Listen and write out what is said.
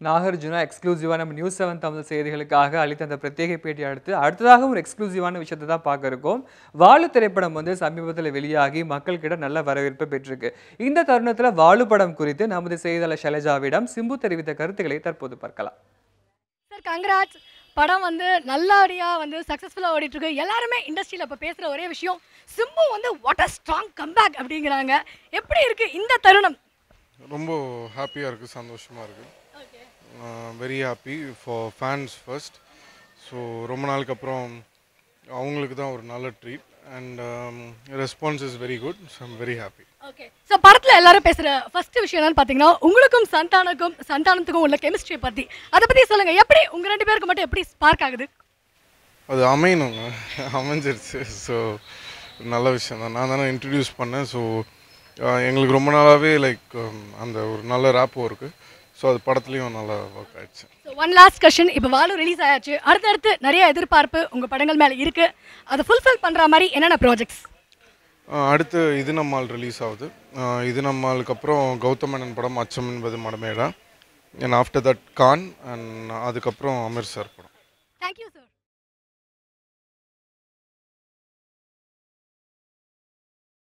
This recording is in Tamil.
நாகார்ஜுனா எக்ஸ்க்ளூசிவாக நம்ம நியூஸ் 7 தமிழ் செய்திகளுக்காக அளித்த அந்த பிரத்யேக பேட்டி அடுத்ததாக ஒரு எக்ஸ்க்ளூசிவான விஷயத்தை தான் பார்க்க இருக்கோம். வாலு திரைப்படம் சமீபத்தில் வெளியாகி மக்கள் கிட்ட நல்ல வரவேற்பை பெற்றிருக்கு. இந்த தருணத்தில் வாலு படம் குறித்து நமது செய்தியாளர் ஷைலஜாவிடம் சிம்பு தெரிவித்த கருத்துக்களை தற்போது பார்க்கலாம். Sir congrats. படம் நல்லபடியா சக்ஸஸ்ஃபுல்லாக ஓடிட்டு இருக்கு. எல்லாருமே இண்டஸ்ட்ரியில் இப்போ பேசுகிற ஒரே விஷயம் Simbu what a strong comeback அப்படிங்கிறாங்க. எப்படி இருக்கு இந்த தருணம்? ரொம்ப ஹாப்பியாக இருக்குது, சந்தோஷமாக இருக்குது. Very happy for fans first. So ரொம்ப நாளுக்கு அப்புறம் அவங்களுக்கு தான் ஒரு நல்ல treat and response is very good. So I'm very happy. Okay. So படத்தில் எல்லாரும் பேசுகிற ஃபர்ஸ்ட் விஷயம் என்னன்னு பார்த்தீங்கன்னா உங்களுக்கும் சந்தானத்துக்கும் உள்ள கெமிஸ்ட்ரியை பற்றி அதை பற்றி சொல்லுங்கள். எப்படி உங்கள் 2 பேருக்கு மட்டும் எப்படி ஸ்பார்க் ஆகுது? அது அமையணுங்க, அமைஞ்சிருச்சு. ஸோ நல்ல விஷயம் தான். நான் தானே இன்ட்ரடியூஸ் பண்ணேன். ஸோ எங்களுக்கு ரொம்ப நாளாகவே அந்த ஒரு நல்ல ரேப்போ இருக்குது. ஸோ அது படத்துலையும் நல்லா ஒர்க் ஆயிடுச்சு. So one last question. இப்போ வாலு ரிலீஸ் ஆயாச்சு, அடுத்தடுத்து நிறைய எதிர்பார்ப்பு உங்கள் படங்கள் மேலே இருக்குது. அதை ஃபுல்ஃபில் பண்ணுற மாதிரி என்னென்ன ப்ராஜெக்ட்ஸ்? அடுத்து இது நம்மால் ரிலீஸ் ஆகுது. இது நம்மளுக்கு அப்புறம் கௌதம் மேனன் படம் Achcham Enbadhu Madamaiyada, and after that கான், அண்ட் அதுக்கப்புறம் அமீர் சார் படம்.